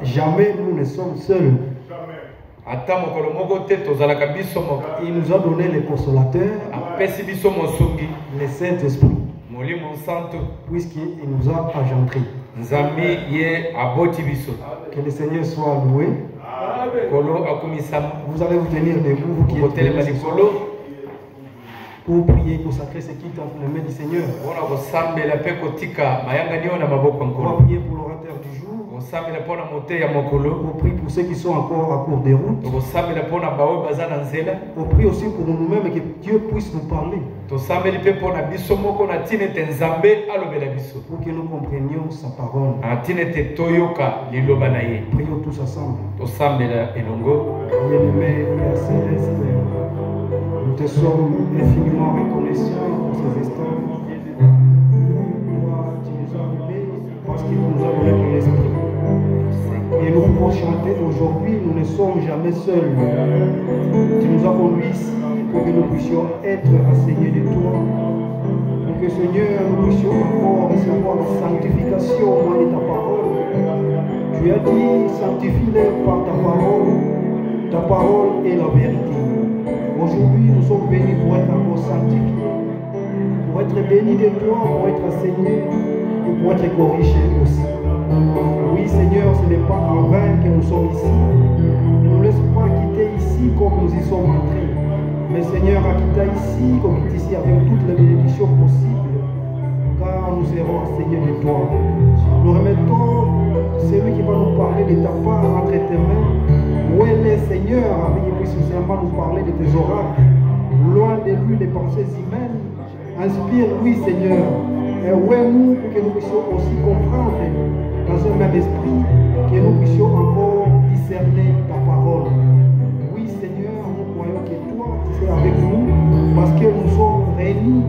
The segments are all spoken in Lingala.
Jamais nous ne sommes seuls. Il nous a donné les consolateurs, les Saint-Esprit, puisqu'il nous a engendrés. Que le Seigneur soit loué. Vous allez vous tenir debout, vous qui êtes pour prier, consacrer ce qui est entre les mains du Seigneur. On va prier pour l'orateur du jour. On prie pour ceux qui sont encore à court de route. On prie aussi pour nous-mêmes et que Dieu puisse nous parler. Pour que nous comprenions sa parole. Prions tous ensemble. Bien-aimé Père Céleste, nous te sommes infiniment reconnaissants pour ces instants. Toi, tu nous as aimés parce que tu nous as donné ton esprit. Et nous pouvons chanter aujourd'hui, nous ne sommes jamais seuls. Tu nous as conduits ici pour que nous puissions être enseignés de toi. Pour que Seigneur, nous puissions encore recevoir la sanctification de ta parole. Tu as dit, sanctifie-les par ta parole. Ta parole est la vérité. Aujourd'hui, nous sommes venus pour être encore sanctifiés, pour être bénis de toi, pour être enseignés et pour être corrigés aussi. Oui, Seigneur, ce n'est pas en vain que nous sommes ici. Ne nous laisse pas quitter ici comme nous y sommes entrés. Mais Seigneur, quitte ici, qu'on quitte ici avec toutes les bénédictions possibles, car nous serons enseignés de toi. Nous remettons celui qui va nous parler de ta part entre tes mains. Où est le Seigneur, avec qui puisse seulement nous parler de tes oracles, loin de lui les pensées humaines. Inspire-lui, Seigneur, et où est nous pour que nous puissions aussi comprendre dans un même esprit, que nous puissions encore discerner ta parole. Oui, Seigneur, nous croyons que toi, tu es avec nous, parce que nous sommes réunis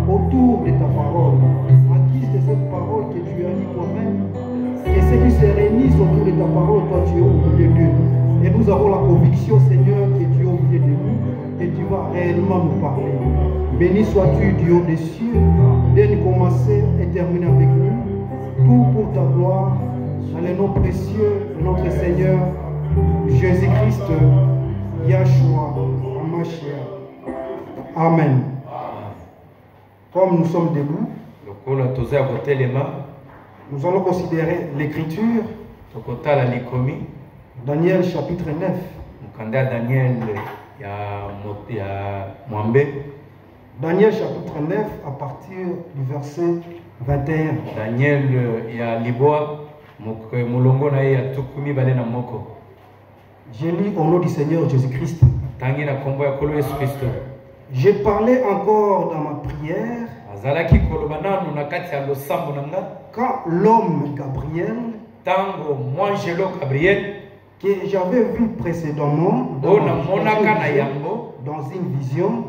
autour de ta parole. En guise de cette parole que tu as dit toi-même, et ceux qui se réunissent autour de ta parole, toi tu es au milieu d'eux. Et nous avons la conviction, Seigneur, que tu es au milieu de nous et tu vas réellement nous parler. Béni sois-tu du haut des cieux, dès de commencer et terminer avec nous. Tout pour ta gloire, dans le nom précieux de notre Seigneur, Jésus-Christ, Yahshua, Hamashiach. Amen. Comme nous sommes debout, nous allons considérer l'écriture. Daniel chapitre 9. Daniel chapitre 9 à partir du verset 21. Daniel je lis au nom du Seigneur Jésus-Christ. J'ai parlé encore dans ma prière quand l'homme Gabriel que j'avais vu précédemment dans une vision,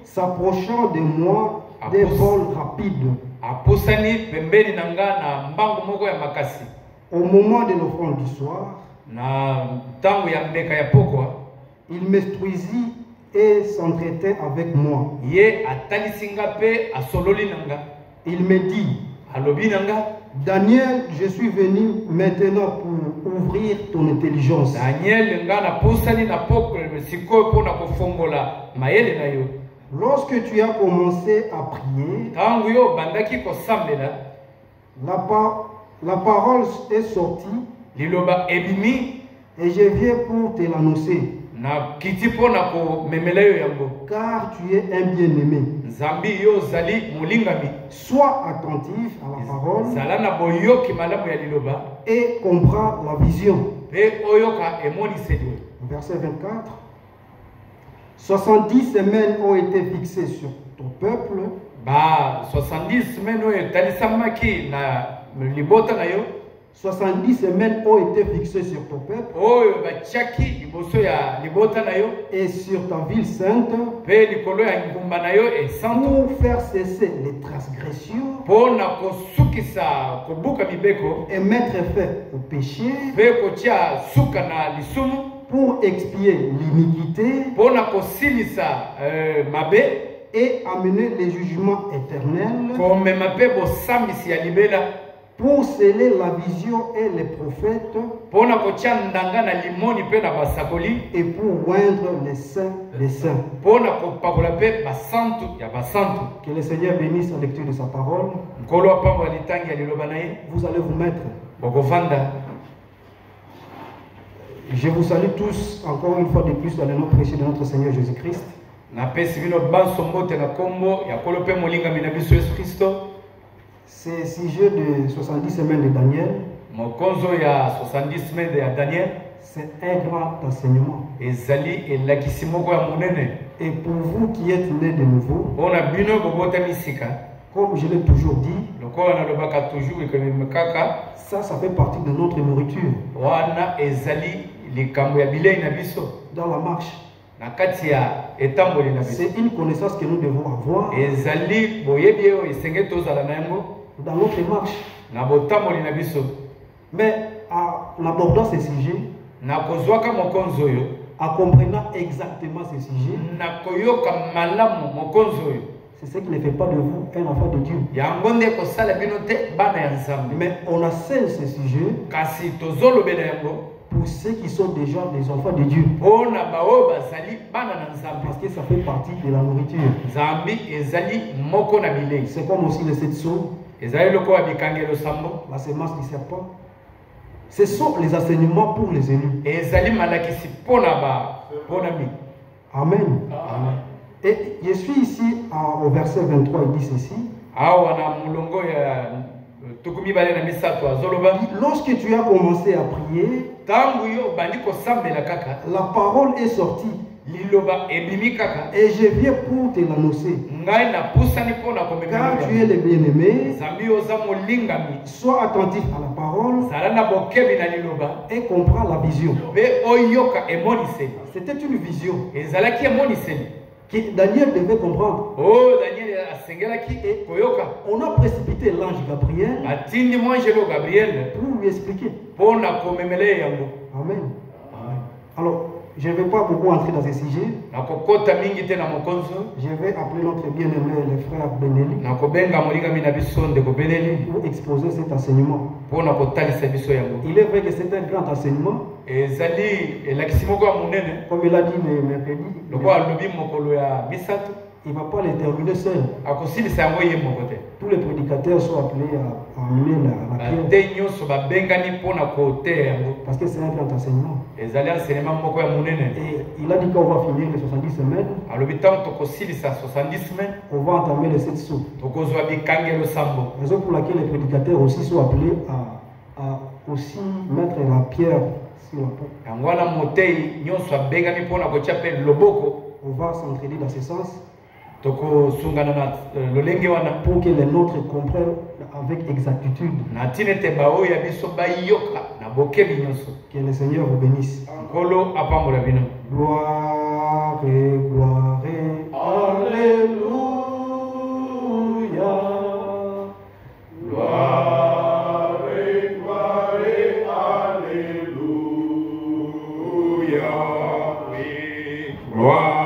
s'approchant de moi des vols rapides. Au moment de l'offrande du soir, il m'instruisit et s'entretint avec moi. Il me dit, Daniel, je suis venu maintenant pour ouvrir ton intelligence. Lorsque tu as commencé à prier, la parole est sortie et je viens pour te l'annoncer. Car tu es un bien-aimé. Sois attentif à la parole et comprends la vision. Verset 24. 70 semaines ont été fixées sur ton peuple. 70 semaines ont été fixées sur ton peuple et sur ta ville sainte pour faire cesser les transgressions et mettre fin au péché, pour expier l'iniquité et amener les jugements éternels pour sceller la vision et les prophètes, et pour oindre les saints des saints. Que le Seigneur bénisse la lecture de sa parole. Vous allez vous mettre. Je vous salue tous encore une fois de plus dans le nom précieux de notre Seigneur Jésus-Christ. C'est le sujet de 70 semaines de Daniel. C'est un grand enseignement. Et pour vous qui êtes nés de nouveau, comme je l'ai toujours dit, ça fait partie de notre nourriture. Dans la marche. C'est une connaissance que nous devons avoir dans notre marche. Mais en abordant ces sujets, en comprenant exactement ces sujets, c'est ce qui ne fait pas de vous un enfant de Dieu. Mais on assène ces sujets pour ceux qui sont déjà des enfants de Dieu. Parce que ça fait partie de la nourriture. C'est comme aussi les 7 sceaux, la semence du serpent. Ce sont les enseignements pour les élus. Amen. Amen. Et je suis ici au verset 23, il dit ceci. Lorsque tu as commencé à prier, la parole est sortie. Et je viens pour te l'annoncer. Car tu es le bien-aimé, sois attentif à la parole et comprends la vision. C'était une vision que Daniel devait comprendre. Et on a précipité l'ange Gabriel pour lui expliquer. Amen. Alors, je ne vais pas beaucoup entrer dans ces sujets. Je vais appeler notre bien-aimé, le frère Benelli, pour exposer cet enseignement. Il est vrai que c'est un grand enseignement. Comme il a dit mercredi, il ne va pas les terminer seul. Tous les prédicateurs sont appelés à amener la pierre. Parce que c'est un grand enseignement. Et il a dit qu'on va finir les 70 semaines. On va entamer les 7 sceaux. Raison pour laquelle les prédicateurs aussi sont appelés à aussi mettre la pierre sur la porte. On va s'entraider dans ce sens. Pour que les nôtres comprennent avec exactitude. Que le Seigneur vous bénisse. Gloire et gloire et alléluia. Gloire et gloire et alléluia. Gloire.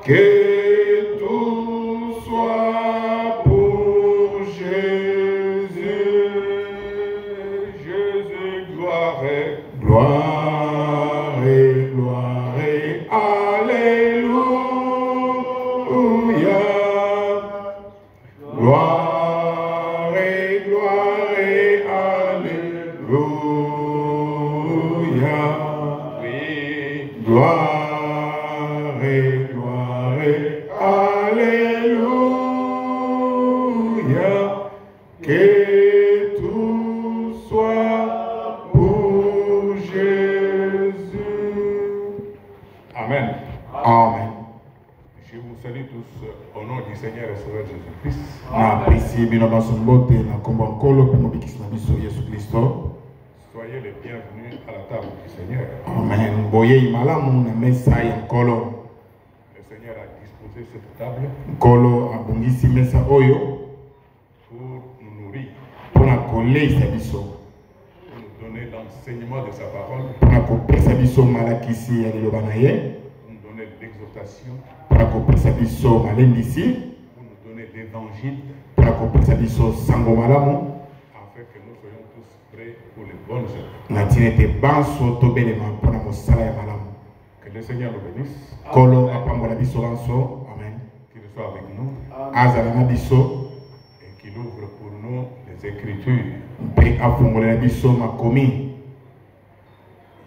Que tout soit pour Jésus, Jésus, gloire et gloire et gloire et alléluia, gloire et gloire et alléluia, oui, gloire. Alléluia, que tout soit pour Jésus. Amen. Amen. Je vous salue tous au nom du Seigneur et Sauveur Jésus-Christ. Soyez les bienvenus à la table du Seigneur. Amen. Le Seigneur a disposé cette table pour nous nourrir, pour nous donner l'enseignement de sa parole, pour nous donner l'exhortation, pour pour nous donner l'évangile, afin que nous soyons tous prêts pour les bonnes œuvres. Que le Seigneur nous bénisse. Amen. Qu'il soit avec nous. Et qu'il ouvre pour nous les Écritures.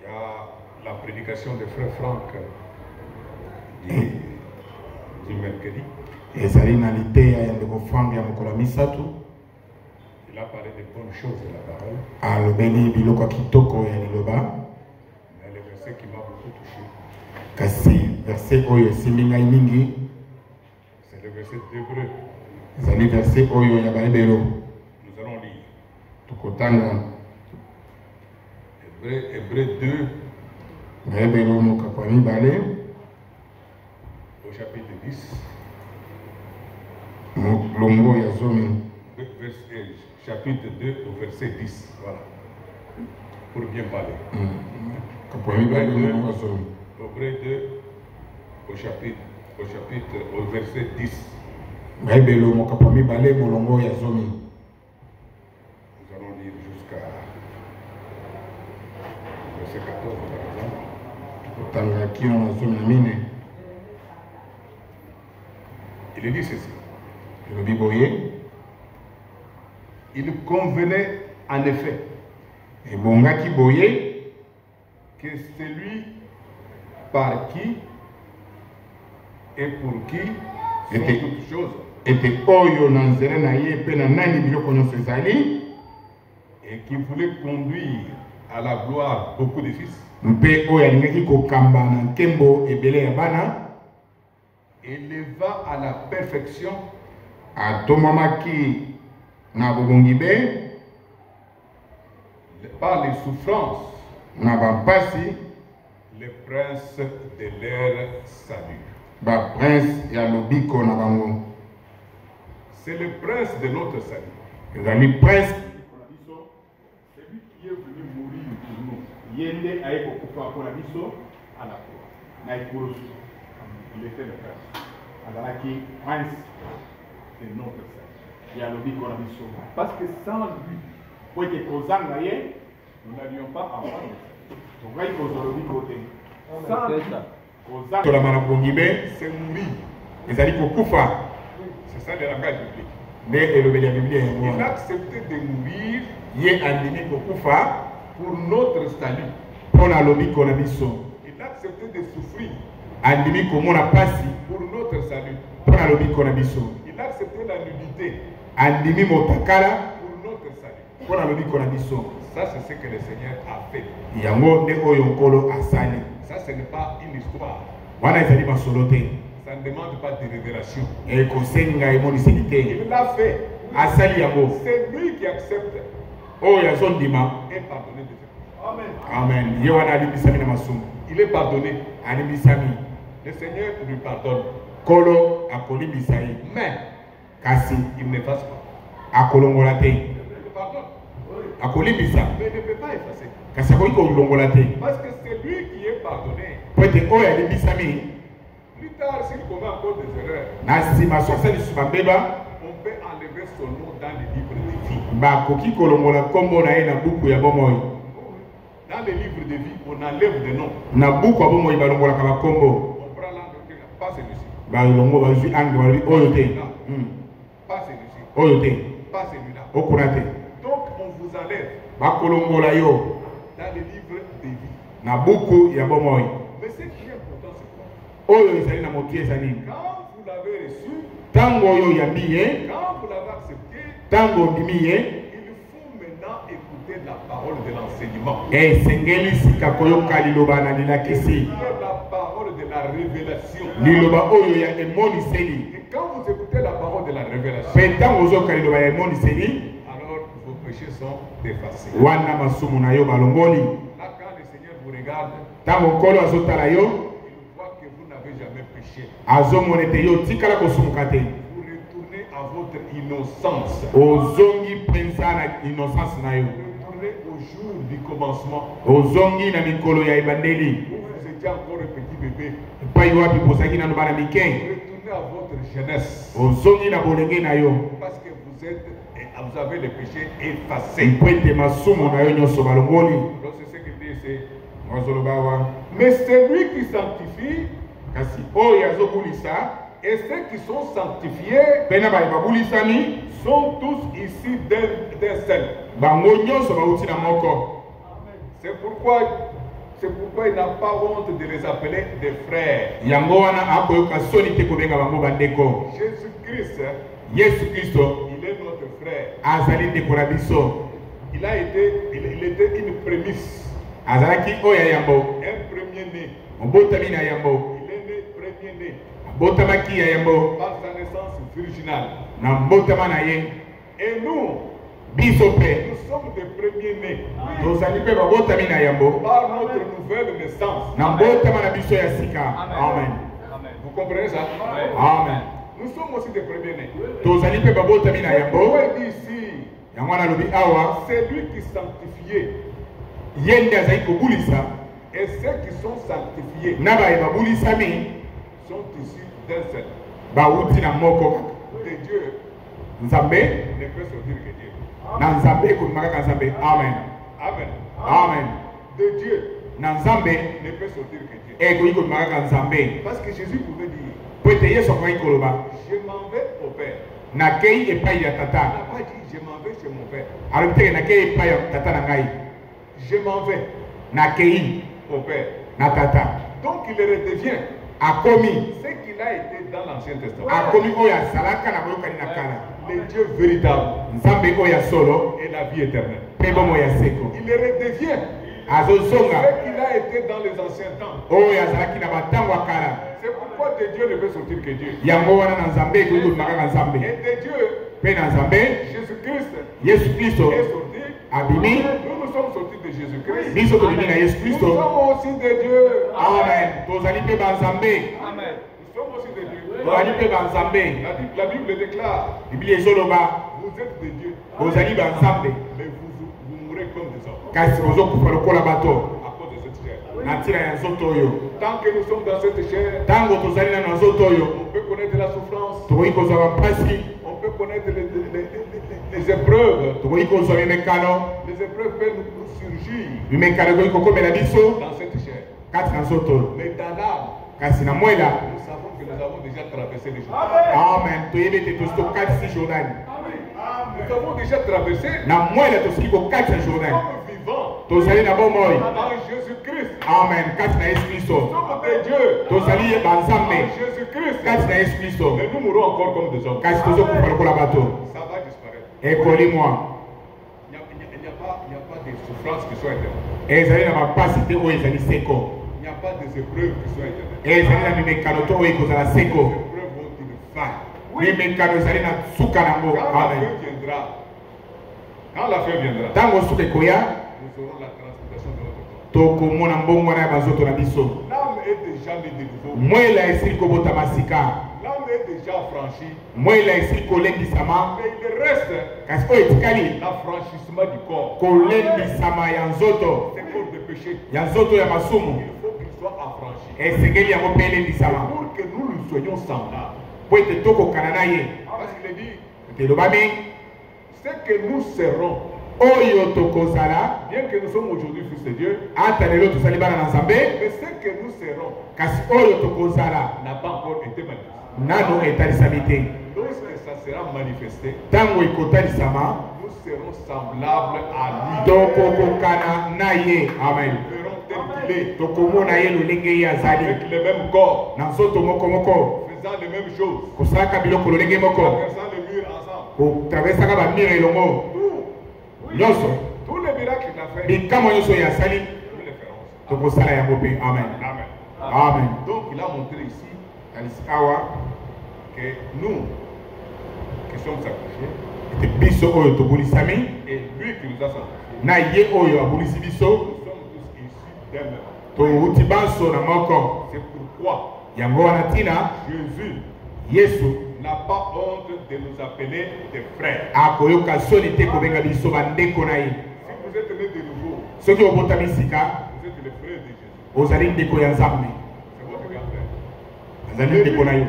Il y a la prédication de Frère Franck du mercredi. Il a parlé de bonnes choses de la parole. Mais le verset qui m'a beaucoup touché, c'est le verset d'Hébreu. Nous allons lire. Hébreu 2. Au chapitre 10. Chapitre 2 au verset 10. Voilà. Pour bien parler. Hébreu 2 au verset 10. Nous allons lire jusqu'à verset 14 par exemple. Il dit ceci. Il convenait en effet que celui par qui et pour qui sont toutes choses et qui voulait conduire à la gloire beaucoup de fils, éleva à la perfection par les souffrances les princes de leur salut. C'est le prince de notre salut. Celui qui est venu mourir pour nous. Il était le prince. Prince de notre salut. Parce que sans lui, nous n'allions pas avoir c'est mourir. C'est ça le langage biblique. Il a accepté de mourir pour notre salut. Il a accepté de souffrir pour notre salut. Il a accepté la nudité pour notre salut. Ça, c'est ce que le Seigneur a fait. Ça, ce n'est pas une histoire. Ça ne demande pas de révélation. Il l'a fait. C'est lui qui accepte. Et pardonné de fait. Amen. Il est pardonné. Le Seigneur lui pardonne. Mais il ne fasse pas. Il pardonne. Mais il ne peut pas effacer. Parce que c'est lui qui est pardonné. Plus tard, s'il commet encore des erreurs, on peut enlever son nom dans le livre de vie. Dans le livre de vie, on enlève des noms. On prend l'angle, pas celui-ci. Pas celui-ci. Pas celui-là. Donc on vous enlève dans le livre de vie. Mais ce qui est important, c'est quoi? Quand vous l'avez reçu, quand vous l'avez accepté, il faut maintenant écouter la parole de l'enseignement. C'est la parole de la révélation. Et quand vous écoutez la parole de la révélation, alors vos péchés sont effacés. Là, quand le Seigneur vous regarde, il voit que vous n'avez jamais péché. Vous retournez à votre innocence. Vous retournez au jour du commencement. Vous étiez étiez encore un petit bébé. Retournez à votre jeunesse. Parce que vous avez les péchés effacés. Donc c'est ce qu'il dit ici. Mais celui qui sanctifie, et ceux qui sont sanctifiés sont tous ici d'un seul. C'est pourquoi il n'a pas honte de les appeler des frères. Jésus-Christ, il est notre frère. Il était une prémisse. Un premier-né. Il est né premier-né. Par sa naissance virginale. Et nous sommes des premiers-nés. Par notre nouvelle naissance. Amen. Vous comprenez ça? Amen. Nous sommes aussi des premiers-nés. Pourquoi il dit ici, c'est lui qui sanctifiait. Et ceux qui sont sanctifiés sont issus d'un seul. De Dieu ne peut sortir que Dieu. Amen. Amen. Amen. De Dieu ne peut sortir que Dieu. Parce que Jésus pouvait dire, je m'en vais au Père. Il n'a pas dit je m'en vais chez mon Père. Je m'en vais au Père. Donc il redevient ce qu'il a été dans l'Ancien Testament. Le Dieu véritable et la vie éternelle. Il redevient ce qu'il a été dans les anciens temps. C'est pourquoi de Dieu ne peut sortir que Dieu. Et de Dieu, Jésus-Christ est sorti. Nous sommes sortis de Jésus-Christ. Nous sommes aussi de Dieu. Amen. Nous sommes aussi de Dieu. La Bible déclare, vous êtes de Dieu. Mais vous mourrez comme des hommes. À cause de cette chair. Tant que nous sommes dans cette chair, on peut connaître la souffrance. On peut connaître les épreuves. Les épreuves peuvent nous surgir dans cette chair. Mais dans l'âme, nous savons que nous avons déjà traversé les Jourdain. Amen. Nous avons déjà traversé. Nous sommes vivants en Jésus-Christ. Amen. Nous sommes de Dieu en Jésus-Christ. Mais nous mourrons encore comme des hommes. Ça va disparaître. Il n'y a pas de souffrances qui sont éternelles. Il n'y a pas des épreuves qui sont éternelles. Les épreuves ont une fin. Oui. Quand la fin viendra, nous aurons la transmutation de notre corps. L'âme est déjà née de nouveau. L'âme est déjà franchie. Mais il reste l'affranchissement du corps. C'est corps de péché. Il faut qu'il soit affranchi. Pour que nous lui soyons semblables. Parce qu'il dit, c'est que nous serons, bien que nous sommes aujourd'hui fils de Dieu, mais ce que nous serons n'a pas encore été manifesté. Lorsque ça sera manifesté, nous serons semblables à lui. Nous verrons tel qu'il est, avec le même corps, faisant les mêmes choses, traversant le mur ensemble. Tous les miracles qu'il a fait, nous les ferons. Amen. Amen. Donc il a montré ici que nous qui sommes accouchés, et lui qui nous a sanctifiés, nous sommes tous issus d'un même. C'est pourquoi Jésus n'a pas honte de nous appeler des frères. Si vous êtes nés de nouveau, vous êtes les frères de Jésus. ozali ndeko ya nzambe. C'est votre grand frère. Azali ndeko na yo.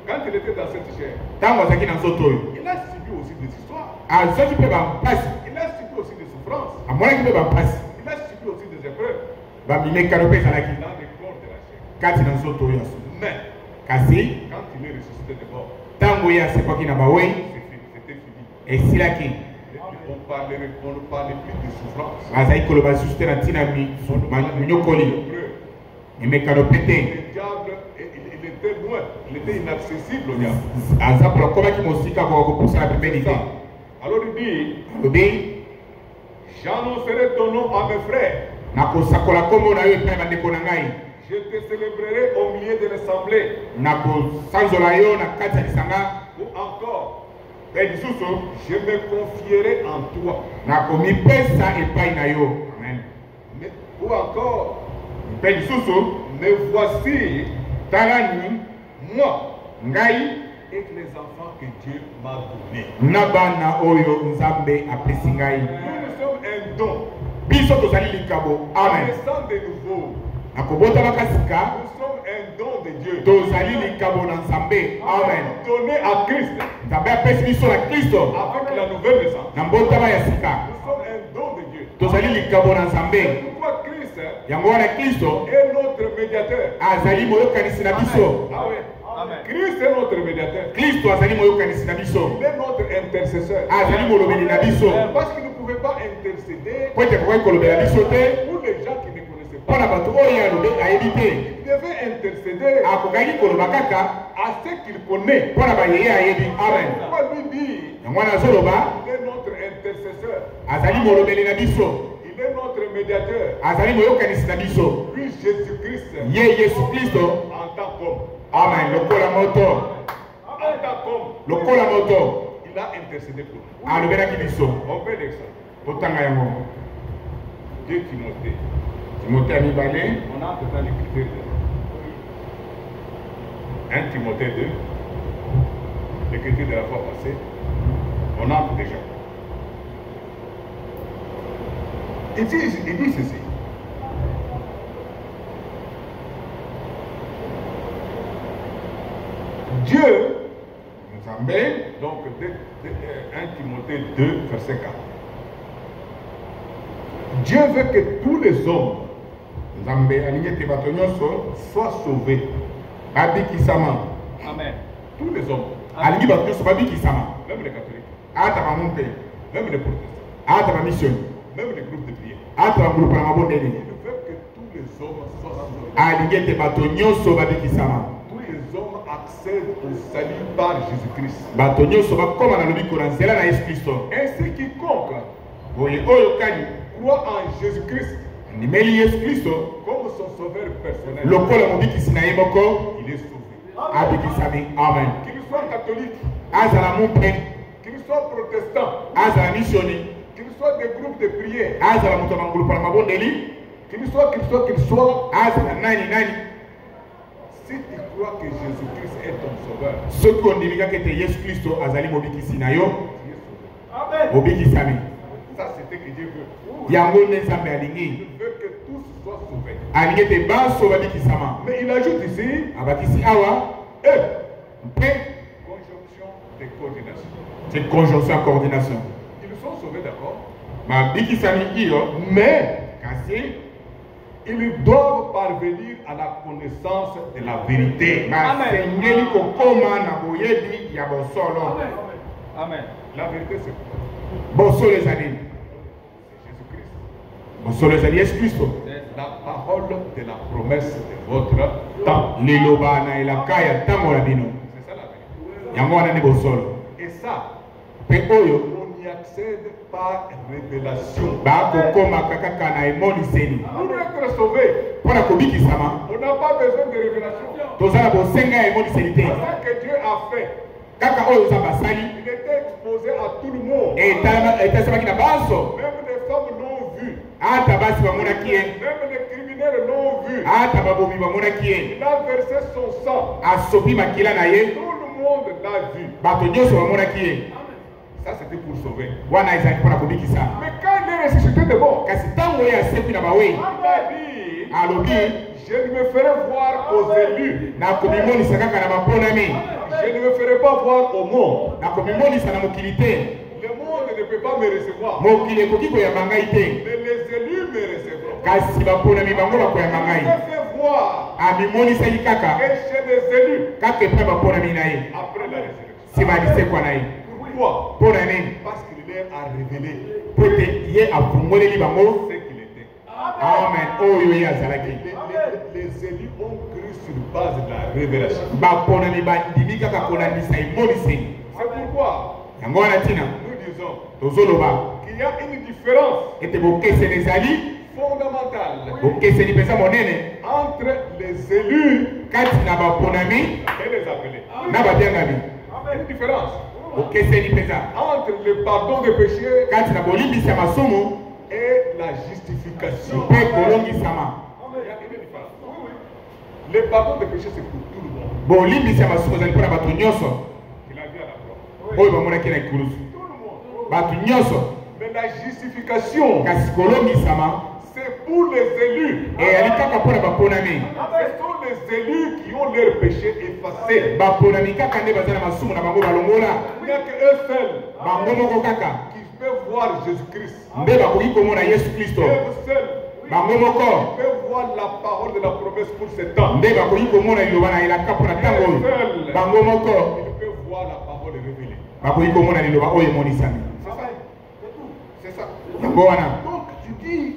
Quand il était dans cette chair, Tango azaki na nzoto oyo. il a subi aussi des histoires. Azaki mpe bampasi. Il a subi aussi des souffrances. Amonaki mpe bampasi. Il a subi aussi des épreuves. Bamimekano mpe ezalaki. Dans les corps de la chair. Kati na nzoto oyo asu. Mais, Kasi quand il est ressuscité de mort, tango ye asekwaki na bawei c'était fini. esilaki. On ne parlait plus de souffrance. Azali koloba lisusu te na ntina minyokoli. Mimekano mpe te. Le diable, il était loin. Il était inaccessible au diable. Azapola komaki mosika kwa kopusana pembeni te. Alors il dit, Alobi j'annoncerai ton nom à mes frères. nakosakola kombo na yo epai bandeko na ngai. Je te célébrerai au milieu de l'assemblée. Nakosanzola yo na kati ya lisanga. Ou encore, Mpe lisusu je me confierai en toi. nakomipesa epai na yo. Amen. Ou encore, Mpe lisusu me voici, tala ni moi, ngai et les enfants que Dieu m'a donnés. na bana oyo nzambe apesi ngai. Nous sommes un don. Biso tozali likabo. Amen. Naissant de nouveau. Nakobotamaka sika Nous sommes un don de Dieu. tozali likabo na nzambe. Amen. Donné à Christ Nzambe apesi biso na Kristo avec la nouvelle naissance. na mbotama ya sika. Nous sommes un don de Dieu. Tozali likabo na nzambe. C'est pourquoi Christ Yango wana Kristo est notre médiateur. azali moyokanisi na biso. Ah oui. Christ est notre médiateur. Kristo azali moyokanisi na biso. Il est notre intercesseur. Azali molobeli na biso. Parce qu'il ne pouvait pas intercéder Po ete kokoki kolobela biso te pour les gens qui ne connaissaient mpo pas. na bato oyo ayebi te. Il devait intercéder Akokaki koloba kaka à ceux qu'il connaît. mpo na bayeye ayebi. Amen. Pourquoi lui dit, Yango wana azoloba il est notre intercesseur. azali molobeli na biso. Il est notre médiateur. Azali moyokanisi na biso. Lui, Jésus-Christ, Ye Yesu Kristo. en tant qu'homme. Amen. Lokola moto. En tant qu'homme, Lokola moto. il a intercédé pour nous. Alobelaki biso. On fait l'exemple. Totanga yango. Dieu Timothée. Timothée ya mibale. On entre dans l'écriture de 1 Timothée 2, l'écriture de la fois passée. On entre déjà. Il dit ceci. Dieu, Nzambe. donc 1 Timothée 2, verset 4. Dieu veut que tous les hommes Nzambe alingi ete bato nyonso soient sauvés. babikisama. Amen. Tous les hommes, Alingi bato nyonso babikisama. même les catholiques, Ata bamumpe. même les protestants, Ata bamissionne. même les groupes de prière. Ata bangulupa na Il mabondeli. veut que tous les hommes soient sauvés. Alingi ete bato nyonso babikisama. Tous les hommes accèdent au salut par Jésus-Christ. Bato nyonso bakoma na lobiko na nzela na Yesu Kristo. Ainsi quiconque Boye oyo kani croit en Jésus-Christ ndimeli Yesu Kristo comme son sauveur personnel, lokola mobikisi na ye moko il est sauvé. abikisami. Amen. Qu'il soit catholique, Azala mumpe, qu'il soit protestant, azala missioni, qu'il soit des groupes de prière, azala moto bangulupa na mabondeli, qu'il soit, azala nani. si tu crois que Jésus-Christ est ton sauveur, Soki ondimikaki ete Yesu Kristo azali mobikisi na yo, tu es sauvé. obikisami. Ça, c'est ce que Dieu veut. Yango nde Nzambe alingi. Il veut que tous soient sauvés. Alingi ete baso babikisama. Mais il ajoute ici, Abakisi awa, mpe conjonction de coordination. c'est conjonction ya coordination. Ils sont sauvés, d'accord, Babikisami iyo, mais kasi ils doivent parvenir à la connaissance de la vérité. basengeli kokoma na boyebi ya bosolo. Amen. La vérité, c'est quoi? Bosolo ezali. C'est Jésus-Christ. Bosolo ezali Yesu Kristo. C'est la parole de la promesse de votre temps. Liloba na elaka ya ntango na bino. C'est ça la vérité. Yango wana nde bosolo. Et ça, Mpe oyo on y accède par révélation. bakokomaka kaka na emoniseli. Pour être sauvé, Mpo na kobikisama, on n'a pas besoin de révélation. toza na bosenga ya emoniseli te. C'est ça que Dieu a fait. Kaka oyo Nzambe asali, Il était exposé à tout le monde. etasamaki na baso. Même les femmes l'ont vu. Ata basi bamonaki ye, Même les criminels l'ont vu. ata babomi bamonaki ye. Il a versé son sang. Asopi makila na ye, Tout le monde l'a vu. bato nyonso bamonaki ye. Ça, c'était pour sauver. Wana ezali mpo na kobikisa. Mais quand il est ressuscité de mort, Kasi ntango oyo asekwi na bawei, il a dit, alobi Je ne me ferai voir aux élus. Na komimonisa kaka na baponami. Je ne me ferai pas voir au monde. Na komimonisa na mokili te. Le monde ne peut pas me recevoir. Mokili ekoki koyamba ngai te. Mais les élus me recevront. Kasi baponami bango bakoyamba Je ngai. me fais voir. Amimonisaki kaka Et chez les élus. kaka epai baponami na ye. Après la résurrection. Nsima ya lisekwa na ye. Pourquoi? Mpona nini? Parce qu'il leur a révélé Po ete ye afungoleli bango. ce qu'il était. Amen. Oyo ye azalaki. Les élus ont cru sur base de la révélation. Baponami bandimi kaka kolandisa emoniseli. C'est pourquoi Yango wana ntina nous disons tozoloba qu'il y a une différence ete bokeseni ezali fondamentale bokeseni mpenza monene entre les élus kati na baponami et les appelés. na babiangami. Une différence Bokeseni mpenza entre le pardon des péchés kati na bolimbisi ya masumu et la justification. mpe kolongisama. Il y a une différence. Le pardon des péchés, c'est pour tout le monde. Bolimbisi ya masumu ezali mpona bato nyonso Il a dit à la croix. oyo bamonaki na ekulusu. Tout le monde. Bato nyonso. Mais la justification, Kasi kolongisama c'est pour les élus. eyali kaka mpona baponami. Ce sont les élus qui ont leurs péchés effacés. Baponami kaka nde baza na masumu na bango balongola. Il n'y a qu'eux seuls Bango moko kaka qui peuvent voir Jésus-Christ. nde bakoki komona yesu kristo. Eux seuls Bango moko peuvent voir la parole de la promesse pour ce temps. nde bakoki komona liloba na elaka mpona ntango oyo. Bango moko Ils peuvent voir la parole révélée. bakoki komona liloba oyo emonisami. C'est ça. C'est ça. Yango wana Donc tu dis,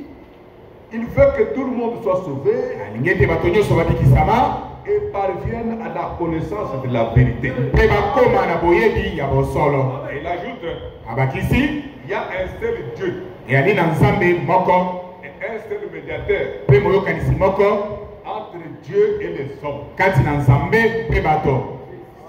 il veut que tout le monde soit sauvé alingi ete bato nyonso babikisama et parvienne à la connaissance de la vérité. mpe bakóma na boyebi ya bosolo. Et il ajoute, Abakisi il y a un seul Dieu eyali na nzambe moko et un seul médiateur mpe moyokanisi moko entre Dieu et les hommes. kati na nzambe mpe bato.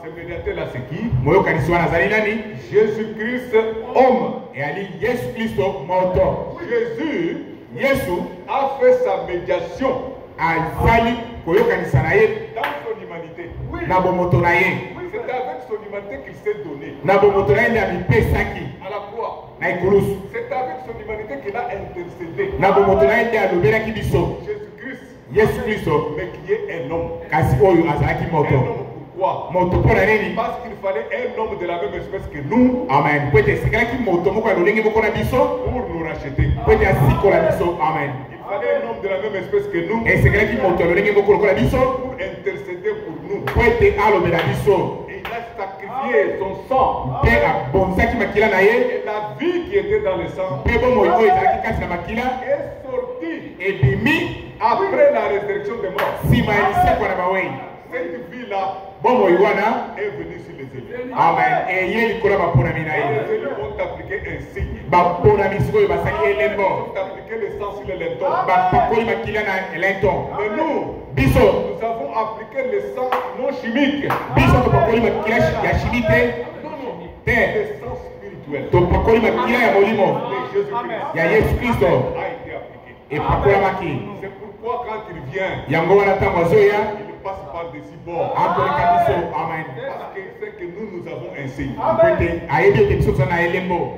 Ce médiateur-là, c'est qui? Moyokanisi wana azali nani? Jésus-Christ, homme. eyali yesu kristo moto. Jésus Yesu a fait sa médiation azali koyokanisa na ye dans son humanité. na bomoto na ye. C'est avec son humanité qu'il s'est donné Na bomoto na ye nde amipesaki à la croix. na ekulusu. C'est avec son humanité qu'il a intercédé. Na bomoto na ye nde alobelaki biso Jésus-Christ, yesu kristo mais qui est un homme. kasi oyo azalaki Un moto. homme pourquoi? Moto mpo na nini? Parce qu'il fallait un homme de la même espèce que nous Amen. Po ete esekelaki moto moko ya lolenge moko na biso pour nous racheter. po ete asikola biso. Amen. Il fallait un homme de la même espèce que nous Esekelaki moto ya lolenge moko lokola biso pour intercéder pour nous. po ete alobela biso Et il a sacrifié son sang mpe abonzaki makila na ye et la vie qui était dans le sang mpe bomoi oyo ezalaki kati na makila est sortie ebimi après la résurrection des morts. nsima ya lisekwa na bawei. Cette vie-là Bomoi wana est venue sur les élus. amen eye likolo ya baponami na ye. Les élus ont appliqué un signe. baponami sikoyo basali Ils elembo ont appliqué le sang sur les lintons. bapakoli makila na elenton. Mais nous, Biso nous avons appliqué le sang non chimique. biso topakoli makila ya chimi te Non, non, te le sang spirituel topakoli makila ya molimo de Jésus-Christ ya yesu kristo a été appliqué. epakolamaki. C'est pourquoi quand il vient, Yango wana ntango azoya il passe par-dessus bord. akoleka biso. Amen. Parce qu'il sait que nous avons un signe. po ete ayebi ete biso toza na elembo.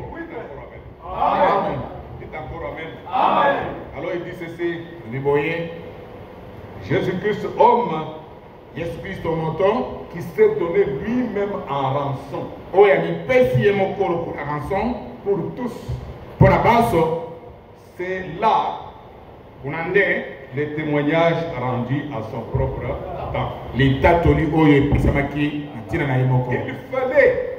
Amen. Dites encore Amen. Amen. Alors il dit ceci, Liboye Jésus-Christ, homme, yesu kristo moto qui s'est donné lui-même en rançon oyo amipesi ye moko lokola ranson pour tous. mpo na baso. C'est là kuna nde le témoignage rendu à son propre temps. litatoli oyo epesamaki na ntina na ye moko. Il fallait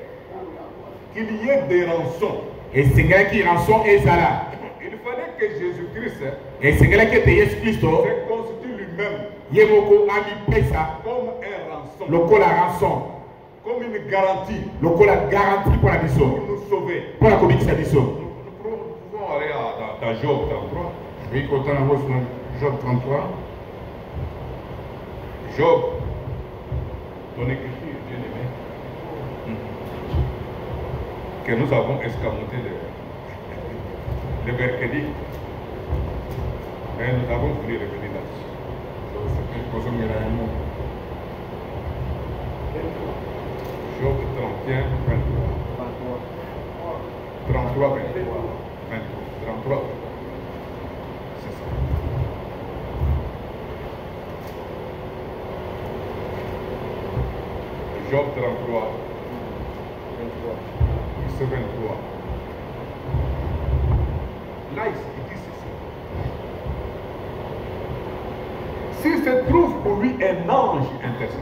qu'il y ait des rançons. esengelaki ranson ezala. Il fallait que Jésus-Christ esengelaki ete yesu kristo se constitue lui-même ye moko amipesa comme un rançon, lokola ranson, comme une garantie lokola garanti mpo na pour biso, nous sauver. mpo na kobikisa biso. Nous pouvons aller dans Job 33. Oui, kotana ngo na Job 33. Job, ton écriture bien-aimé, que nous avons escamoté le mercredi, mais nous avons voulu revenir là-dessus. Job 31, 23. 33, 23. 33. C'est ça. Job 33, verset 23. Là, il dit ceci. S'il se trouve pour lui un ange intercesseur,